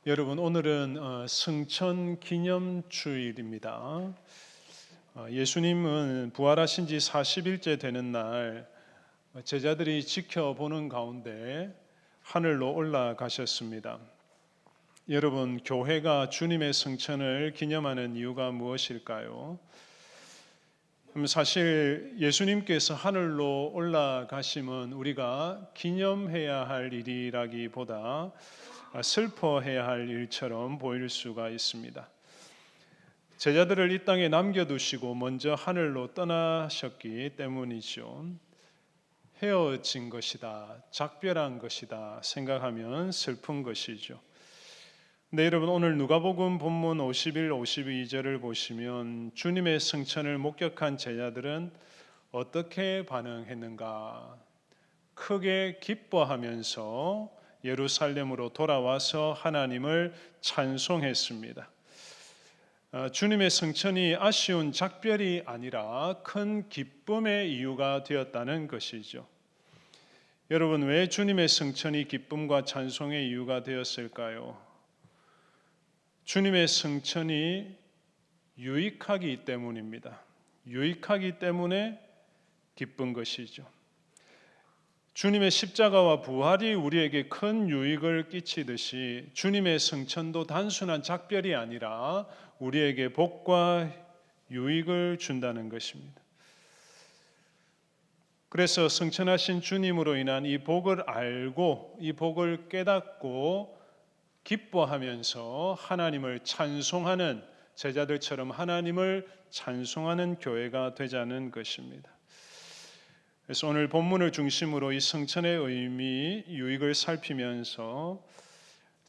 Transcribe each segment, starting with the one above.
여러분, 오늘은 승천 기념주일입니다. 예수님은 부활하신 지 40일째 되는 날 제자들이 지켜보는 가운데 하늘로 올라가셨습니다. 여러분, 교회가 주님의 승천을 기념하는 이유가 무엇일까요? 사실 예수님께서 하늘로 올라가심은 우리가 기념해야 할 일이라기보다 슬퍼해야 할 일처럼 보일 수가 있습니다. 제자들을 이 땅에 남겨두시고 먼저 하늘로 떠나셨기 때문이죠. 헤어진 것이다, 작별한 것이다 생각하면 슬픈 것이죠. 네, 여러분, 오늘 누가복음 본문 51, 52절을 보시면 주님의 승천을 목격한 제자들은 어떻게 반응했는가? 크게 기뻐하면서 예루살렘으로 돌아와서 하나님을 찬송했습니다. 주님의 승천이 아쉬운 작별이 아니라 큰 기쁨의 이유가 되었다는 것이죠. 여러분, 왜 주님의 승천이 기쁨과 찬송의 이유가 되었을까요? 주님의 승천이 유익하기 때문입니다. 유익하기 때문에 기쁜 것이죠. 주님의 십자가와 부활이 우리에게 큰 유익을 끼치듯이 주님의 승천도 단순한 작별이 아니라 우리에게 복과 유익을 준다는 것입니다. 그래서 승천하신 주님으로 인한 이 복을 알고 이 복을 깨닫고 기뻐하면서 하나님을 찬송하는 제자들처럼 하나님을 찬송하는 교회가 되자는 것입니다. 그래서 오늘 본문을 중심으로 이 승천의 의미, 유익을 살피면서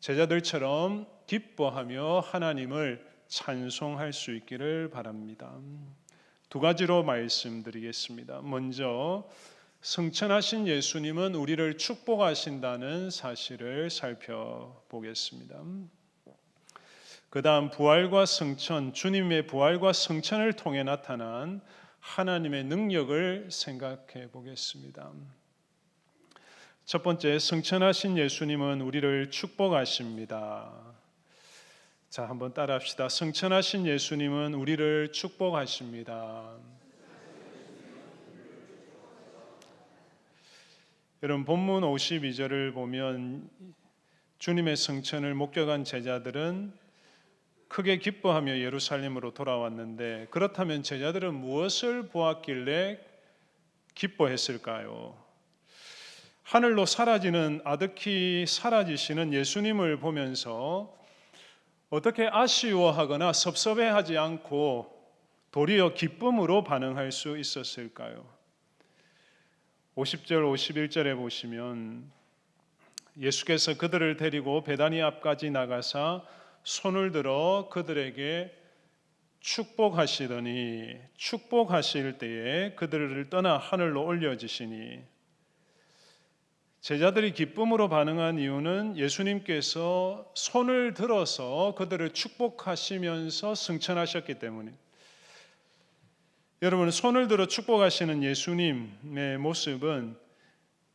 제자들처럼 기뻐하며 하나님을 찬송할 수 있기를 바랍니다. 두 가지로 말씀드리겠습니다. 먼저 승천하신 예수님은 우리를 축복하신다는 사실을 살펴보겠습니다. 그 다음 부활과 승천, 주님의 부활과 승천을 통해 나타난 하나님의 능력을 생각해 보겠습니다. 첫 번째, 승천하신 예수님은 우리를 축복하십니다. 자, 한번 따라합시다. 승천하신 예수님은 우리를 축복하십니다. 여러분, 본문 52절을 보면 주님의 승천을 목격한 제자들은 크게 기뻐하며 예루살렘으로 돌아왔는데, 그렇다면 제자들은 무엇을 보았길래 기뻐했을까요? 하늘로 사라지는, 아득히 사라지시는 예수님을 보면서 어떻게 아쉬워하거나 섭섭해하지 않고 도리어 기쁨으로 반응할 수 있었을까요? 50절, 51절에 보시면 예수께서 그들을 데리고 베다니 앞까지 나가사 손을 들어 그들에게 축복하시더니 축복하실 때에 그들을 떠나 하늘로 올려지시니, 제자들이 기쁨으로 반응한 이유는 예수님께서 손을 들어서 그들을 축복하시면서 승천하셨기 때문에. 여러분, 손을 들어 축복하시는 예수님의 모습은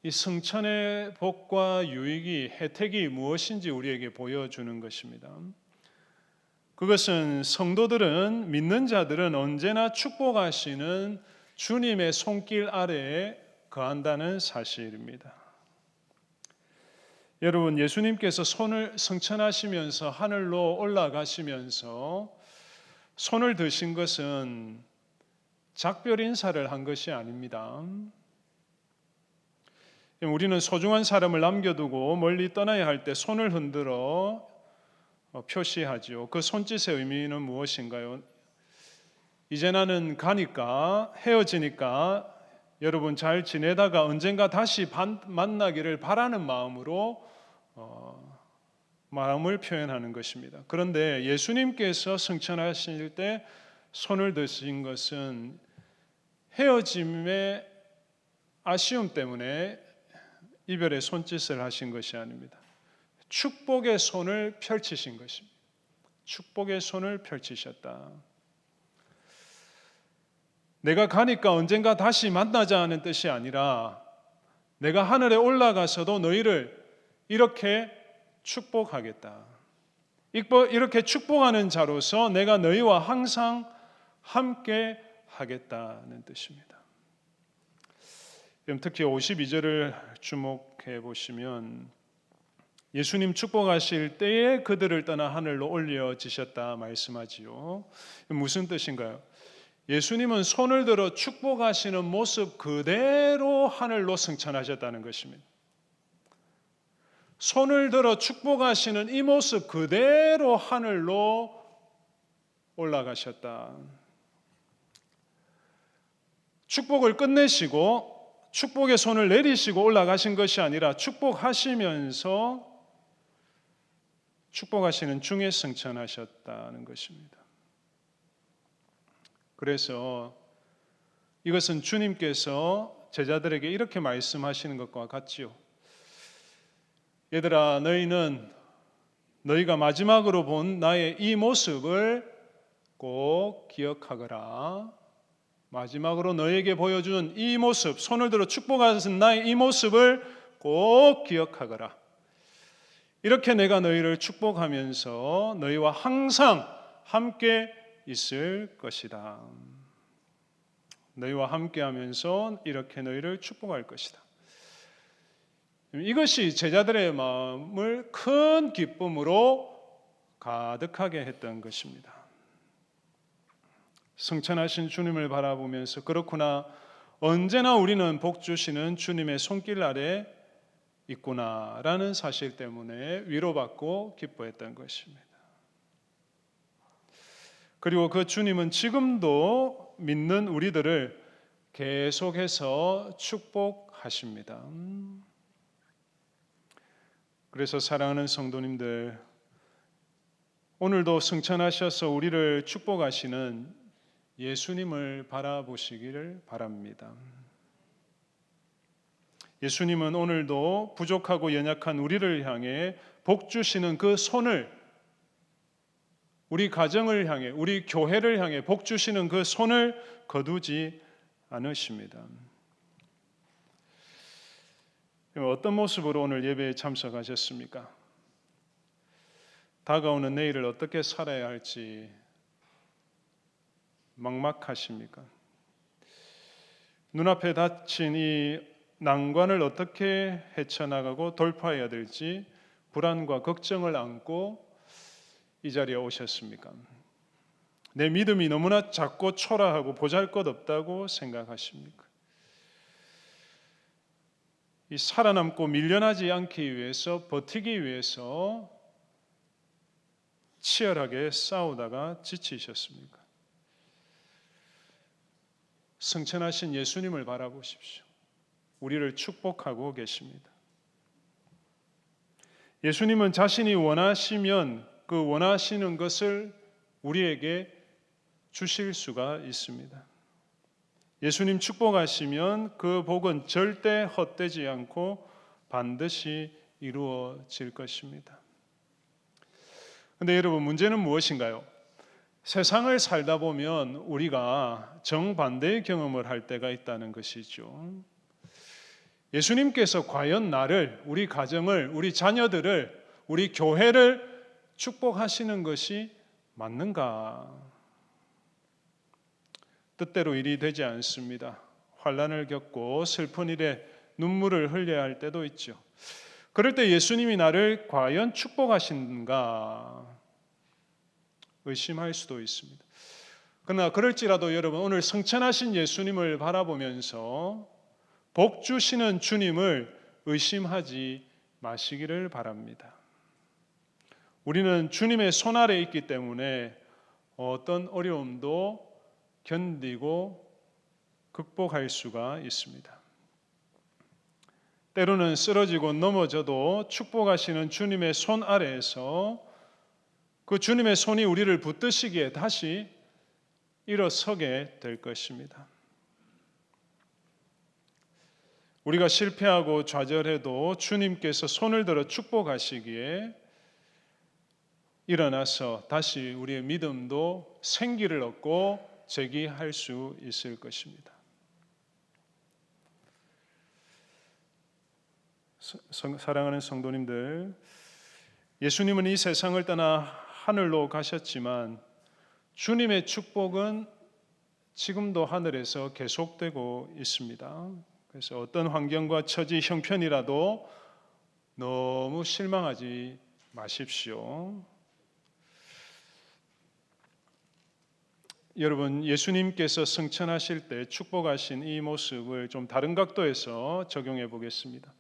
이 승천의 복과 유익이, 혜택이 무엇인지 우리에게 보여주는 것입니다. 그것은 성도들은, 믿는 자들은 언제나 축복하시는 주님의 손길 아래에 거한다는 사실입니다. 여러분, 예수님께서 손을 승천하시면서 하늘로 올라가시면서 손을 드신 것은 작별 인사를 한 것이 아닙니다. 우리는 소중한 사람을 남겨두고 멀리 떠나야 할 때 손을 흔들어 표시하죠. 그 손짓의 의미는 무엇인가요? 이제 나는 가니까, 헤어지니까 여러분 잘 지내다가 언젠가 다시 만나기를 바라는 마음으로 마음을 표현하는 것입니다. 그런데 예수님께서 승천하실 때 손을 드신 것은 헤어짐의 아쉬움 때문에 이별의 손짓을 하신 것이 아닙니다. 축복의 손을 펼치신 것입니다. 축복의 손을 펼치셨다. 내가 가니까 언젠가 다시 만나자는 뜻이 아니라 내가 하늘에 올라가서도 너희를 이렇게 축복하겠다. 이렇게 축복하는 자로서 내가 너희와 항상 함께 하겠다는 뜻입니다. 특히 52절을 주목해 보시면 예수님 축복하실 때에 그들을 떠나 하늘로 올려지셨다 말씀하지요. 무슨 뜻인가요? 예수님은 손을 들어 축복하시는 모습 그대로 하늘로 승천하셨다는 것입니다. 손을 들어 축복하시는 이 모습 그대로 하늘로 올라가셨다. 축복을 끝내시고 축복의 손을 내리시고 올라가신 것이 아니라 축복하시면서 축복하시는 중에 승천하셨다는 것입니다. 그래서 이것은 주님께서 제자들에게 이렇게 말씀하시는 것과 같지요. 얘들아, 너희는 너희가 마지막으로 본 나의 이 모습을 꼭 기억하거라. 마지막으로 너에게 보여준 이 모습, 손을 들어 축복하신 나의 이 모습을 꼭 기억하거라. 이렇게 내가 너희를 축복하면서 너희와 항상 함께 있을 것이다. 너희와 함께 하면서 이렇게 너희를 축복할 것이다. 이것이 제자들의 마음을 큰 기쁨으로 가득하게 했던 것입니다. 승천하신 주님을 바라보면서 그렇구나, 언제나 우리는 복 주시는 주님의 손길 아래 있구나라는 사실 때문에 위로받고 기뻐했던 것입니다. 그리고 그 주님은 지금도 믿는 우리들을 계속해서 축복하십니다. 그래서 사랑하는 성도님들, 오늘도 승천하셔서 우리를 축복하시는 예수님을 바라보시기를 바랍니다. 예수님은 오늘도 부족하고 연약한 우리를 향해 복 주시는 그 손을, 우리 가정을 향해, 우리 교회를 향해 복 주시는 그 손을 거두지 않으십니다. 어떤 모습으로 오늘 예배에 참석하셨습니까? 다가오는 내일을 어떻게 살아야 할지 막막하십니까? 눈앞에 닥친 이 난관을 어떻게 헤쳐나가고 돌파해야 될지 불안과 걱정을 안고 이 자리에 오셨습니까? 내 믿음이 너무나 작고 초라하고 보잘것없다고 생각하십니까? 이 살아남고 밀려나지 않기 위해서, 버티기 위해서 치열하게 싸우다가 지치셨습니까? 승천하신 예수님을 바라보십시오. 우리를 축복하고 계십니다. 예수님은 자신이 원하시면 그 원하시는 것을 우리에게 주실 수가 있습니다. 예수님 축복하시면 그 복은 절대 헛되지 않고 반드시 이루어질 것입니다. 그런데 여러분, 문제는 무엇인가요? 세상을 살다 보면 우리가 정반대의 경험을 할 때가 있다는 것이죠. 예수님께서 과연 나를, 우리 가정을, 우리 자녀들을, 우리 교회를 축복하시는 것이 맞는가? 뜻대로 일이 되지 않습니다. 환난을 겪고 슬픈 일에 눈물을 흘려야 할 때도 있죠. 그럴 때 예수님이 나를 과연 축복하신가 의심할 수도 있습니다. 그러나 그럴지라도 여러분, 오늘 승천하신 예수님을 바라보면서 복 주시는 주님을 의심하지 마시기를 바랍니다. 우리는 주님의 손 아래에 있기 때문에 어떤 어려움도 견디고 극복할 수가 있습니다. 때로는 쓰러지고 넘어져도 축복하시는 주님의 손 아래에서 그 주님의 손이 우리를 붙드시기에 다시 일어서게 될 것입니다. 우리가 실패하고 좌절해도 주님께서 손을 들어 축복하시기에 일어나서 다시 우리의 믿음도 생기를 얻고 재기할 수 있을 것입니다. 사랑하는 성도님들, 예수님은 이 세상을 떠나 하늘로 가셨지만 주님의 축복은 지금도 하늘에서 계속되고 있습니다. 그래서 어떤 환경과 처지 형편이라도 너무 실망하지 마십시오. 여러분, 예수님께서 승천하실 때 축복하신 이 모습을 좀 다른 각도에서 적용해 보겠습니다.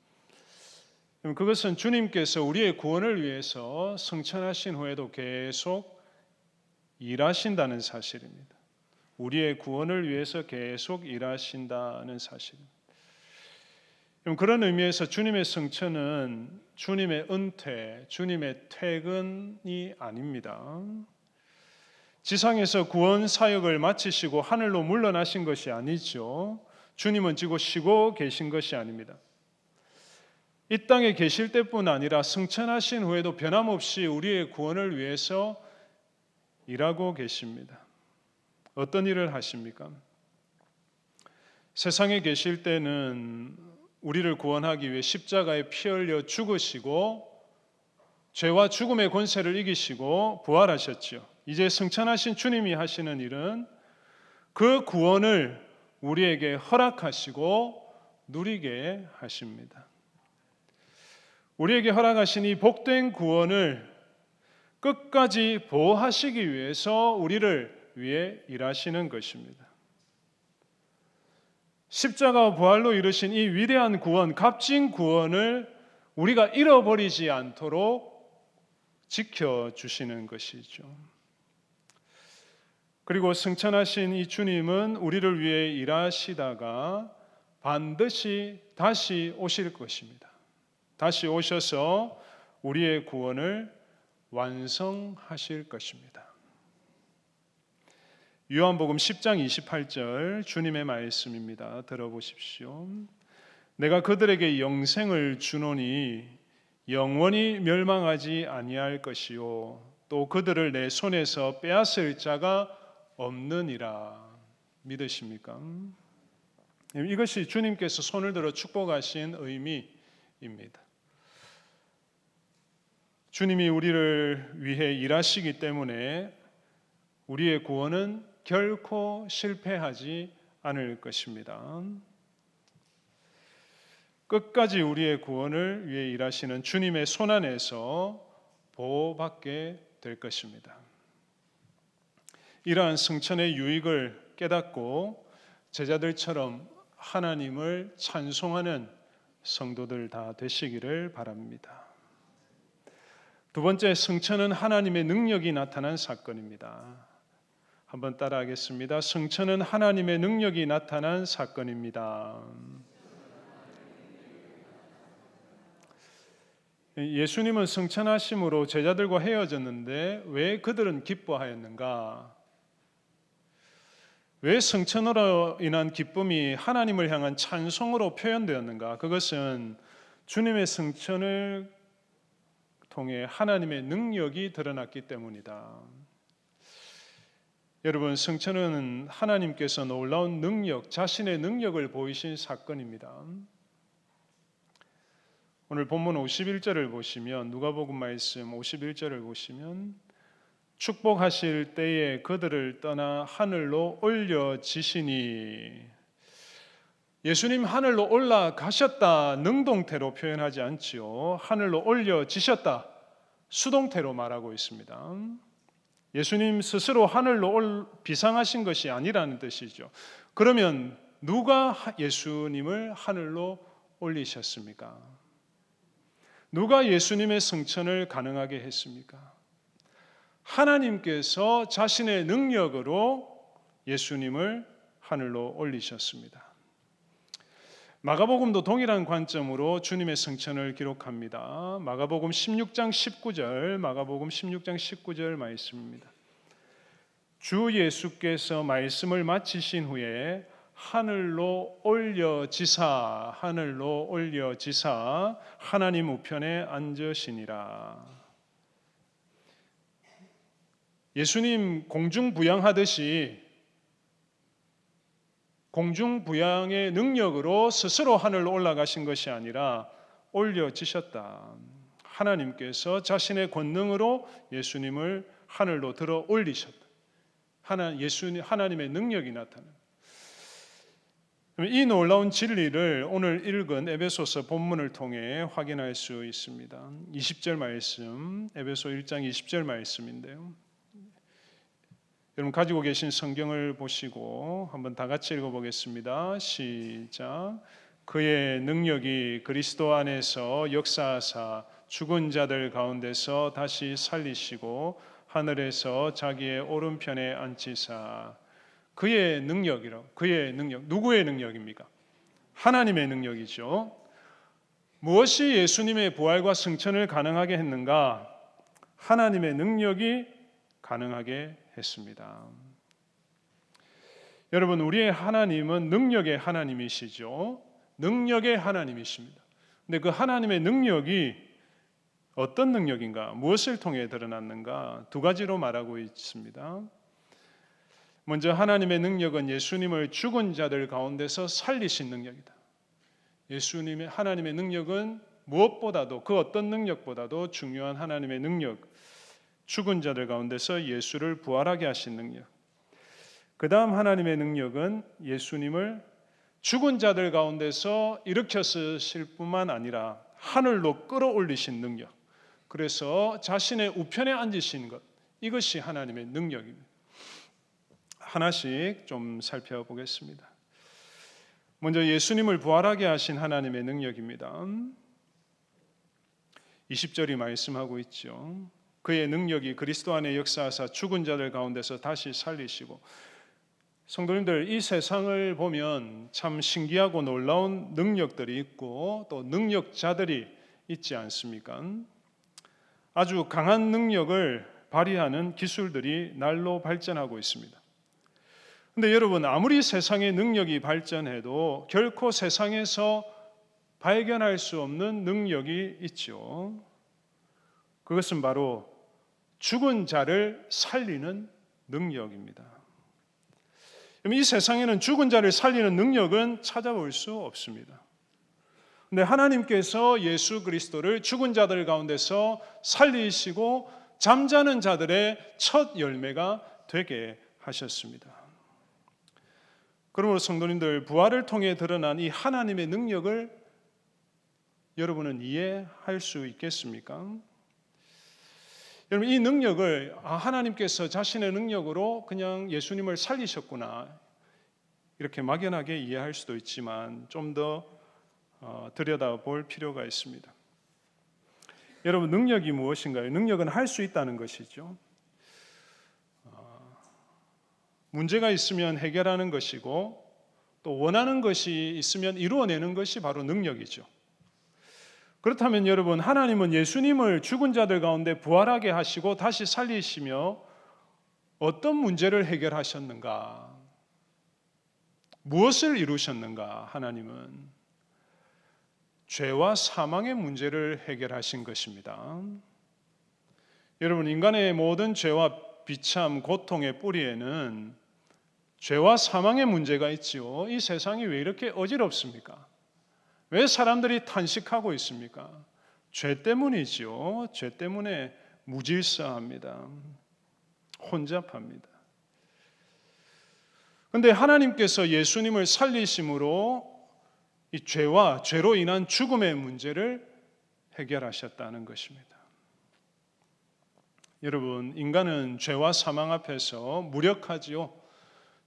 그것은 주님께서 우리의 구원을 위해서 승천하신 후에도 계속 일하신다는 사실입니다. 우리의 구원을 위해서 계속 일하신다는 사실입니다. 그런 의미에서 주님의 승천은 주님의 은퇴, 주님의 퇴근이 아닙니다. 지상에서 구원 사역을 마치시고 하늘로 물러나신 것이 아니죠. 주님은 지금 쉬고 계신 것이 아닙니다. 이 땅에 계실 때뿐 아니라 승천하신 후에도 변함없이 우리의 구원을 위해서 일하고 계십니다. 어떤 일을 하십니까? 세상에 계실 때는 우리를 구원하기 위해 십자가에 피 흘려 죽으시고 죄와 죽음의 권세를 이기시고 부활하셨죠. 이제 승천하신 주님이 하시는 일은 그 구원을 우리에게 허락하시고 누리게 하십니다. 우리에게 허락하신 이 복된 구원을 끝까지 보호하시기 위해서 우리를 위해 일하시는 것입니다. 십자가와 부활로 이루신 이 위대한 구원, 값진 구원을 우리가 잃어버리지 않도록 지켜주시는 것이죠. 그리고 승천하신 이 주님은 우리를 위해 일하시다가 반드시 다시 오실 것입니다. 다시 오셔서 우리의 구원을 완성하실 것입니다. 요한복음 10장 28절 주님의 말씀입니다. 들어보십시오. 내가 그들에게 영생을 주노니 영원히 멸망하지 아니할 것이요 또 그들을 내 손에서 빼앗을 자가 없느니라. 믿으십니까? 이것이 주님께서 손을 들어 축복하신 의미입니다. 주님이 우리를 위해 일하시기 때문에 우리의 구원은 결코 실패하지 않을 것입니다. 끝까지 우리의 구원을 위해 일하시는 주님의 손안에서 보호받게 될 것입니다. 이러한 승천의 유익을 깨닫고 제자들처럼 하나님을 찬송하는 성도들 다 되시기를 바랍니다. 두 번째, 승천은 하나님의 능력이 나타난 사건입니다. 한번 따라하겠습니다. 승천은 하나님의 능력이 나타난 사건입니다. 예수님은 승천하심으로 제자들과 헤어졌는데 왜 그들은 기뻐하였는가? 왜 승천으로 인한 기쁨이 하나님을 향한 찬송으로 표현되었는가? 그것은 주님의 승천을 통해 하나님의 능력이 드러났기 때문이다. 여러분, 승천은 하나님께서 놀라운 능력, 자신의 능력을 보이신 사건입니다. 오늘 본문 51절을 보시면, 누가복음 말씀 51절을 보시면 축복하실 때에 그들을 떠나 하늘로 올려지시니, 예수님 하늘로 올라가셨다 능동태로 표현하지 않지요. 하늘로 올려지셨다 수동태로 말하고 있습니다. 예수님 스스로 하늘로 비상하신 것이 아니라는 뜻이죠. 그러면 누가 예수님을 하늘로 올리셨습니까? 누가 예수님의 승천을 가능하게 했습니까? 하나님께서 자신의 능력으로 예수님을 하늘로 올리셨습니다. 마가복음도 동일한 관점으로 주님의 승천을 기록합니다. 마가복음 16장 19절, 마가복음 16장 19절 말씀입니다. 주 예수께서 말씀을 마치신 후에 하늘로 올려지사 하나님 우편에 앉으시니라. 예수님 공중부양하듯이 공중부양의 능력으로 스스로 하늘로 올라가신 것이 아니라 올려지셨다. 하나님께서 자신의 권능으로 예수님을 하늘로 들어 올리셨다. 하나님의 능력이 나타납니다. 이 놀라운 진리를 오늘 읽은 에베소서 본문을 통해 확인할 수 있습니다. 20절 말씀, 에베소 1장 20절 말씀인데요. 여러분 가지고 계신 성경을 보시고 한번 다 같이 읽어보겠습니다. 시작. 그의 능력이 그리스도 안에서 역사하사 죽은 자들 가운데서 다시 살리시고 하늘에서 자기의 오른편에 앉히사. 그의 능력이라고. 그의 능력. 누구의 능력입니까? 하나님의 능력이죠. 무엇이 예수님의 부활과 승천을 가능하게 했는가? 하나님의 능력이 가능하게 했습니다. 여러분, 우리의 하나님은 능력의 하나님이시죠. 능력의 하나님이십니다. 근데 그 하나님의 능력이 어떤 능력인가? 무엇을 통해 드러났는가? 두 가지로 말하고 있습니다. 먼저 하나님의 능력은 예수님을 죽은 자들 가운데서 살리신 능력이다. 하나님의 능력은 무엇보다도, 그 어떤 능력보다도 중요한 하나님의 능력, 죽은 자들 가운데서 예수를 부활하게 하신 능력. 그 다음 하나님의 능력은 예수님을 죽은 자들 가운데서 일으켰을 뿐만 아니라 하늘로 끌어올리신 능력. 그래서 자신의 우편에 앉으신 것, 이것이 하나님의 능력입니다. 하나씩 좀 살펴보겠습니다. 먼저 예수님을 부활하게 하신 하나님의 능력입니다. 20절이 말씀하고 있죠. 그의 능력이 그리스도 안에 역사하사 죽은 자들 가운데서 다시 살리시고. 성도님들, 이 세상을 보면 참 신기하고 놀라운 능력들이 있고 또 능력자들이 있지 않습니까? 아주 강한 능력을 발휘하는 기술들이 날로 발전하고 있습니다. 근데 여러분, 아무리 세상의 능력이 발전해도 결코 세상에서 발견할 수 없는 능력이 있죠. 그것은 바로 죽은 자를 살리는 능력입니다. 이 세상에는 죽은 자를 살리는 능력은 찾아볼 수 없습니다. 근데 하나님께서 예수 그리스도를 죽은 자들 가운데서 살리시고 잠자는 자들의 첫 열매가 되게 하셨습니다. 그러므로 성도님들, 부활을 통해 드러난 이 하나님의 능력을 여러분은 이해할 수 있겠습니까? 여러분, 이 능력을 하나님께서 자신의 능력으로 그냥 예수님을 살리셨구나, 이렇게 막연하게 이해할 수도 있지만 좀 더 들여다볼 필요가 있습니다. 여러분, 능력이 무엇인가요? 능력은 할 수 있다는 것이죠. 문제가 있으면 해결하는 것이고 또 원하는 것이 있으면 이루어내는 것이 바로 능력이죠. 그렇다면 여러분, 하나님은 예수님을 죽은 자들 가운데 부활하게 하시고 다시 살리시며 어떤 문제를 해결하셨는가? 무엇을 이루셨는가? 하나님은 죄와 사망의 문제를 해결하신 것입니다. 여러분, 인간의 모든 죄와 비참, 고통의 뿌리에는 죄와 사망의 문제가 있지요. 이 세상이 왜 이렇게 어지럽습니까? 왜 사람들이 탄식하고 있습니까? 죄 때문이지요. 죄 때문에 무질서합니다. 혼잡합니다. 그런데 하나님께서 예수님을 살리심으로 이 죄와 죄로 인한 죽음의 문제를 해결하셨다는 것입니다. 여러분, 인간은 죄와 사망 앞에서 무력하지요.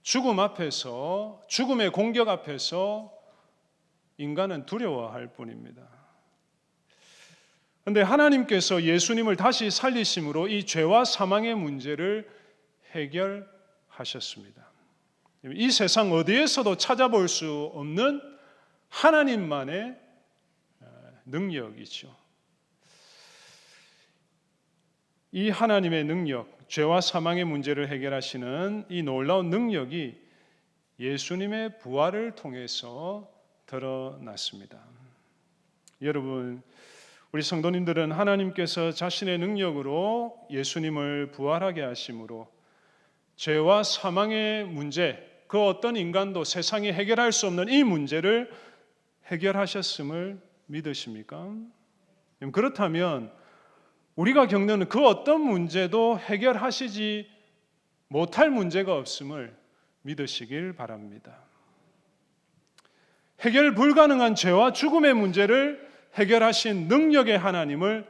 죽음 앞에서, 죽음의 공격 앞에서 인간은 두려워할 뿐입니다. 그런데 하나님께서 예수님을 다시 살리심으로 이 죄와 사망의 문제를 해결하셨습니다. 이 세상 어디에서도 찾아볼 수 없는 하나님만의 능력이죠. 이 하나님의 능력, 죄와 사망의 문제를 해결하시는 이 놀라운 능력이 예수님의 부활을 통해서 드러났습니다. 여러분, 우리 성도님들은 하나님께서 자신의 능력으로 예수님을 부활하게 하심으로 죄와 사망의 문제, 그 어떤 인간도 세상이 해결할 수 없는 이 문제를 해결하셨음을 믿으십니까? 그렇다면 우리가 겪는 그 어떤 문제도 해결하시지 못할 문제가 없음을 믿으시길 바랍니다. 해결 불가능한 죄와 죽음의 문제를 해결하신 능력의 하나님을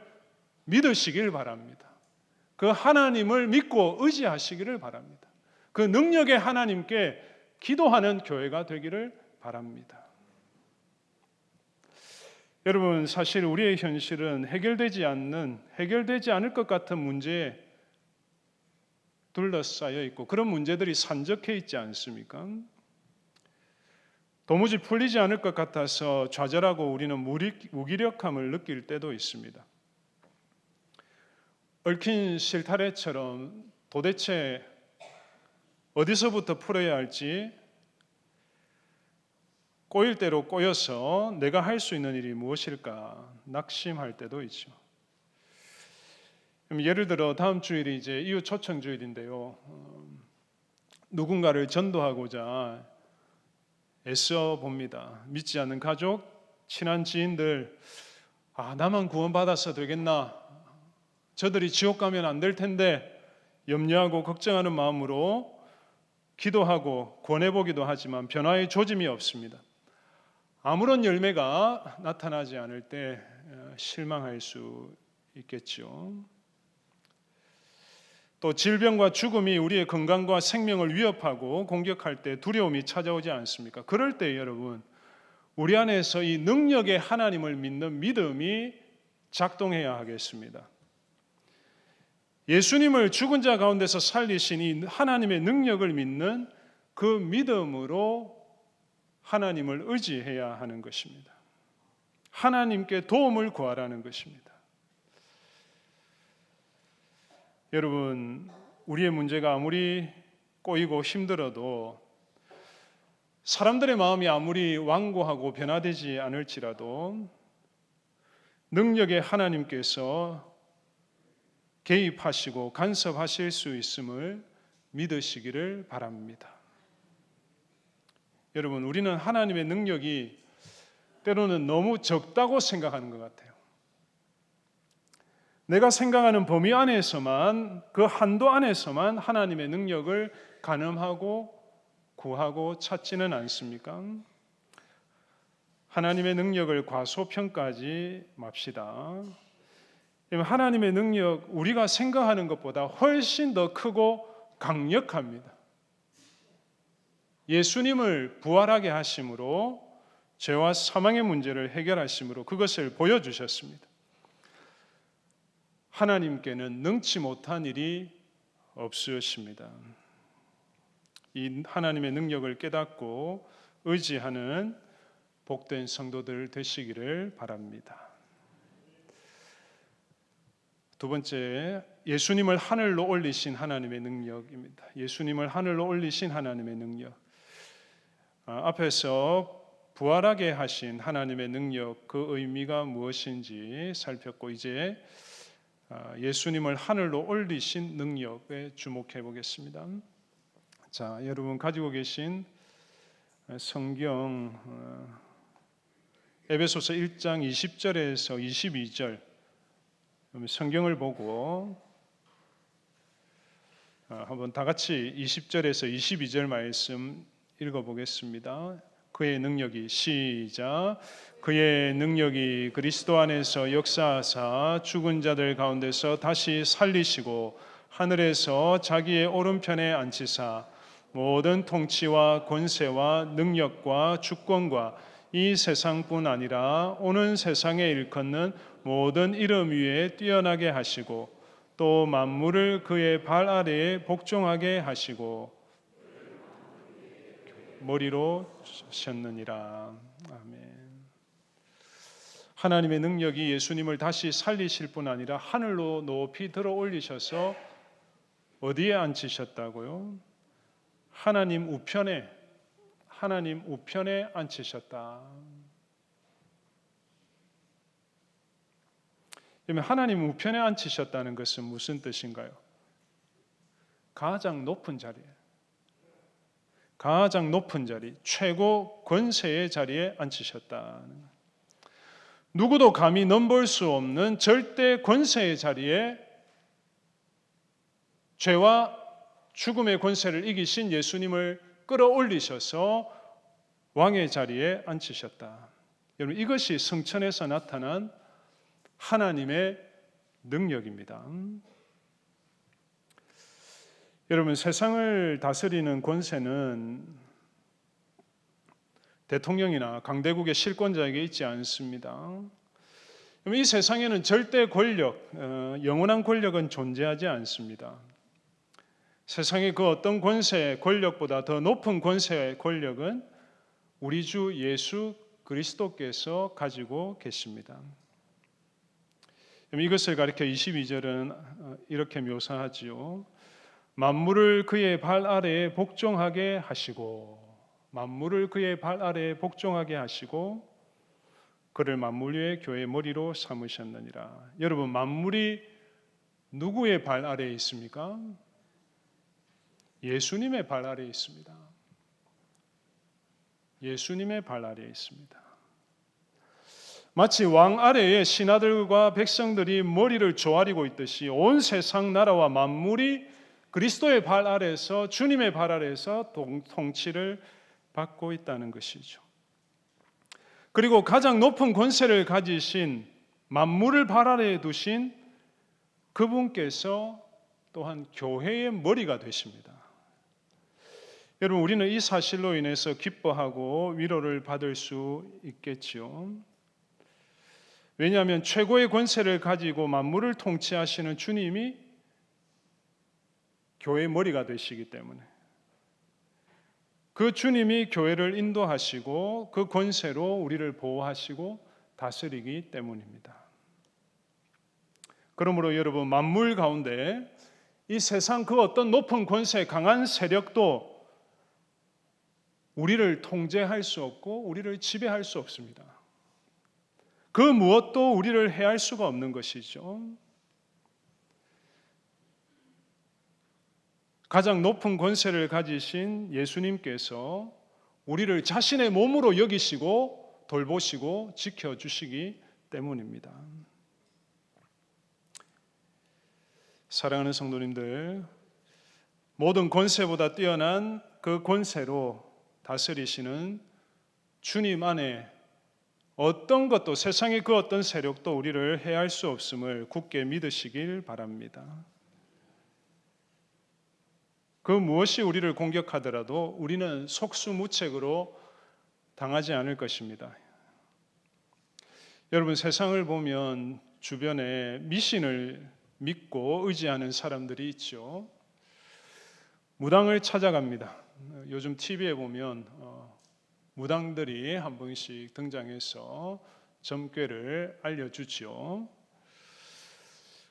믿으시길 바랍니다. 그 하나님을 믿고 의지하시기를 바랍니다. 그 능력의 하나님께 기도하는 교회가 되기를 바랍니다. 여러분, 사실 우리의 현실은 해결되지 않을 것 같은 문제에 둘러싸여 있고 그런 문제들이 산적해 있지 않습니까? 도무지 풀리지 않을 것 같아서 좌절하고 우리는 무기력함을 느낄 때도 있습니다. 얽힌 실타래처럼 도대체 어디서부터 풀어야 할지 꼬일 대로 꼬여서 내가 할 수 있는 일이 무엇일까 낙심할 때도 있죠. 예를 들어 다음 주일이 이제 이웃 초청 주일인데요. 누군가를 전도하고자 애써 봅니다. 믿지 않는 가족, 친한 지인들, 나만 구원받아서 되겠나? 저들이 지옥 가면 안 될 텐데 염려하고 걱정하는 마음으로 기도하고 권해보기도 하지만 변화의 조짐이 없습니다. 아무런 열매가 나타나지 않을 때 실망할 수 있겠죠. 또 질병과 죽음이 우리의 건강과 생명을 위협하고 공격할 때 두려움이 찾아오지 않습니까? 그럴 때 여러분, 우리 안에서 이 능력의 하나님을 믿는 믿음이 작동해야 하겠습니다. 예수님을 죽은 자 가운데서 살리신 이 하나님의 능력을 믿는 그 믿음으로 하나님을 의지해야 하는 것입니다. 하나님께 도움을 구하라는 것입니다. 여러분, 우리의 문제가 아무리 꼬이고 힘들어도 사람들의 마음이 아무리 완고하고 변화되지 않을지라도 능력의 하나님께서 개입하시고 간섭하실 수 있음을 믿으시기를 바랍니다. 여러분, 우리는 하나님의 능력이 때로는 너무 적다고 생각하는 것 같아요. 내가 생각하는 범위 안에서만, 그 한도 안에서만 하나님의 능력을 가늠하고 구하고 찾지는 않습니까? 하나님의 능력을 과소평가하지 맙시다. 하나님의 능력, 우리가 생각하는 것보다 훨씬 더 크고 강력합니다. 예수님을 부활하게 하심으로 죄와 사망의 문제를 해결하심으로 그것을 보여주셨습니다. 하나님께는 능치 못한 일이 없으십니다. 이 하나님의 능력을 깨닫고 의지하는 복된 성도들 되시기를 바랍니다. 두 번째, 예수님을 하늘로 올리신 하나님의 능력입니다. 예수님을 하늘로 올리신 하나님의 능력. 앞에서 부활하게 하신 하나님의 능력, 그 의미가 무엇인지 살폈고 이제 예수님을 하늘로 올리신 능력에 주목해 보겠습니다. 자, 여러분 가지고 계신 성경 에베소서 1장 20절에서 22절 성경을 보고 한번 다 같이 20절에서 22절 말씀 읽어보겠습니다. 그의 능력이 시작. 그의 능력이 그리스도 안에서 역사하사 죽은 자들 가운데서 다시 살리시고 하늘에서 자기의 오른편에 앉히사 모든 통치와 권세와 능력과 주권과 이 세상뿐 아니라 오는 세상에 일컫는 모든 이름 위에 뛰어나게 하시고 또 만물을 그의 발 아래에 복종하게 하시고 머리로 셨느니라. 아멘. 하나님의 능력이 예수님을 다시 살리실 뿐 아니라 하늘로 높이 들어 올리셔서 어디에 앉히셨다고요? 하나님 우편에 앉히셨다. 그러면 하나님 우편에 앉히셨다는 것은 무슨 뜻인가요? 가장 높은 자리에, 가장 높은 자리, 최고 권세의 자리에 앉히셨다. 누구도 감히 넘볼 수 없는 절대 권세의 자리에 죄와 죽음의 권세를 이기신 예수님을 끌어올리셔서 왕의 자리에 앉히셨다. 여러분, 이것이 성천에서 나타난 하나님의 능력입니다. 여러분, 세상을 다스리는 권세는 대통령이나 강대국의 실권자에게 있지 않습니다. 이 세상에는 절대 권력, 영원한 권력은 존재하지 않습니다. 세상의 그 어떤 권세, 권력보다 더 높은 권세의 권력은 우리 주 예수 그리스도께서 가지고 계십니다. 이것을 가리켜 22절은 이렇게 묘사하지요. 만물을 그의 발 아래에 복종하게 하시고, 만물을 그의 발 아래에 복종하게 하시고 그를 만물 위의 교회의 머리로 삼으셨느니라. 여러분, 만물이 누구의 발 아래에 있습니까? 예수님의 발 아래에 있습니다. 예수님의 발 아래에 있습니다. 마치 왕 아래에 신하들과 백성들이 머리를 조아리고 있듯이 온 세상 나라와 만물이 그리스도의 발 아래에서, 주님의 발 아래에서 통치를 받고 있다는 것이죠. 그리고 가장 높은 권세를 가지신, 만물을 발 아래에 두신 그분께서 또한 교회의 머리가 되십니다. 여러분, 우리는 이 사실로 인해서 기뻐하고 위로를 받을 수 있겠지요. 왜냐하면 최고의 권세를 가지고 만물을 통치하시는 주님이 교회의 머리가 되시기 때문에, 그 주님이 교회를 인도하시고 그 권세로 우리를 보호하시고 다스리기 때문입니다. 그러므로 여러분, 만물 가운데 이 세상 그 어떤 높은 권세, 강한 세력도 우리를 통제할 수 없고 우리를 지배할 수 없습니다. 그 무엇도 우리를 해할 수가 없는 것이죠. 가장 높은 권세를 가지신 예수님께서 우리를 자신의 몸으로 여기시고 돌보시고 지켜주시기 때문입니다. 사랑하는 성도님들, 모든 권세보다 뛰어난 그 권세로 다스리시는 주님 안에 어떤 것도, 세상의 그 어떤 세력도 우리를 해할 수 없음을 굳게 믿으시길 바랍니다. 그 무엇이 우리를 공격하더라도 우리는 속수무책으로 당하지 않을 것입니다. 여러분, 세상을 보면 주변에 미신을 믿고 의지하는 사람들이 있죠. 무당을 찾아갑니다. 요즘 TV에 보면 무당들이 한 번씩 등장해서 점괘를 알려주죠.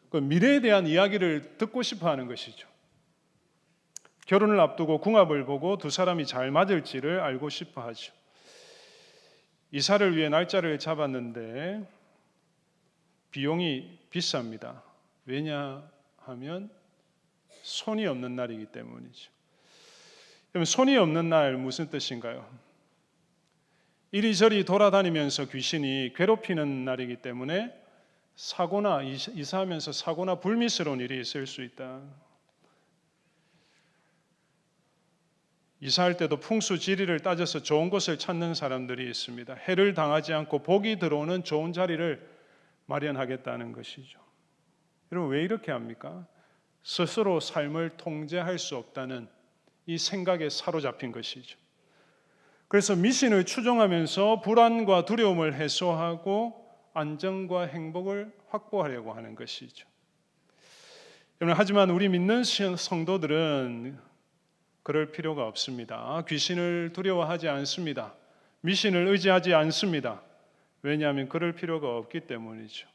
그 미래에 대한 이야기를 듣고 싶어 하는 것이죠. 결혼을 앞두고 궁합을 보고 두 사람이 잘 맞을지를 알고 싶어 하죠. 이사를 위해 날짜를 잡았는데 비용이 비쌉니다. 왜냐하면 손이 없는 날이기 때문이죠. 그럼 손이 없는 날 무슨 뜻인가요? 이리저리 돌아다니면서 귀신이 괴롭히는 날이기 때문에 사고나, 이사하면서 사고나 불미스러운 일이 있을 수 있다. 이사할 때도 풍수지리를 따져서 좋은 곳을 찾는 사람들이 있습니다. 해를 당하지 않고 복이 들어오는 좋은 자리를 마련하겠다는 것이죠. 여러분, 왜 이렇게 합니까? 스스로 삶을 통제할 수 없다는 이 생각에 사로잡힌 것이죠. 그래서 미신을 추종하면서 불안과 두려움을 해소하고 안정과 행복을 확보하려고 하는 것이죠. 여러분, 하지만 우리 믿는 성도들은 그럴 필요가 없습니다. 귀신을 두려워하지 않습니다. 미신을 의지하지 않습니다. 왜냐하면 그럴 필요가 없기 때문이죠.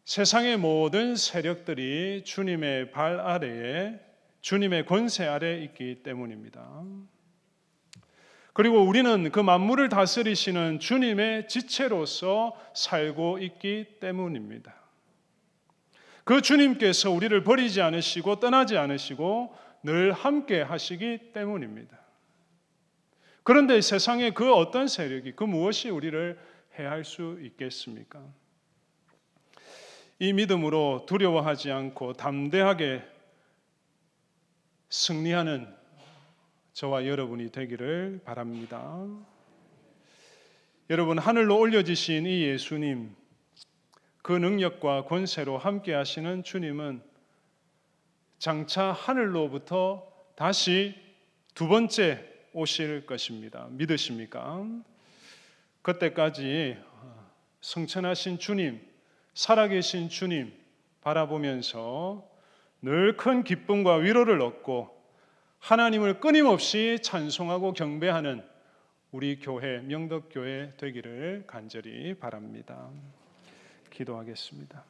세상의 모든 세력들이 주님의 발 아래에, 주님의 권세 아래에 있기 때문입니다. 그리고 우리는 그 만물을 다스리시는 주님의 지체로서 살고 있기 때문입니다. 그 주님께서 우리를 버리지 않으시고 떠나지 않으시고 늘 함께 하시기 때문입니다. 그런데 세상의 그 어떤 세력이, 그 무엇이 우리를 패할 수 있겠습니까? 이 믿음으로 두려워하지 않고 담대하게 승리하는 저와 여러분이 되기를 바랍니다. 여러분, 하늘로 올려지신 이 예수님, 그 능력과 권세로 함께 하시는 주님은 장차 하늘로부터 다시 두 번째 오실 것입니다. 믿으십니까? 그때까지 승천하신 주님, 살아계신 주님 바라보면서 늘 큰 기쁨과 위로를 얻고 하나님을 끊임없이 찬송하고 경배하는 우리 교회, 명덕교회 되기를 간절히 바랍니다. 기도하겠습니다.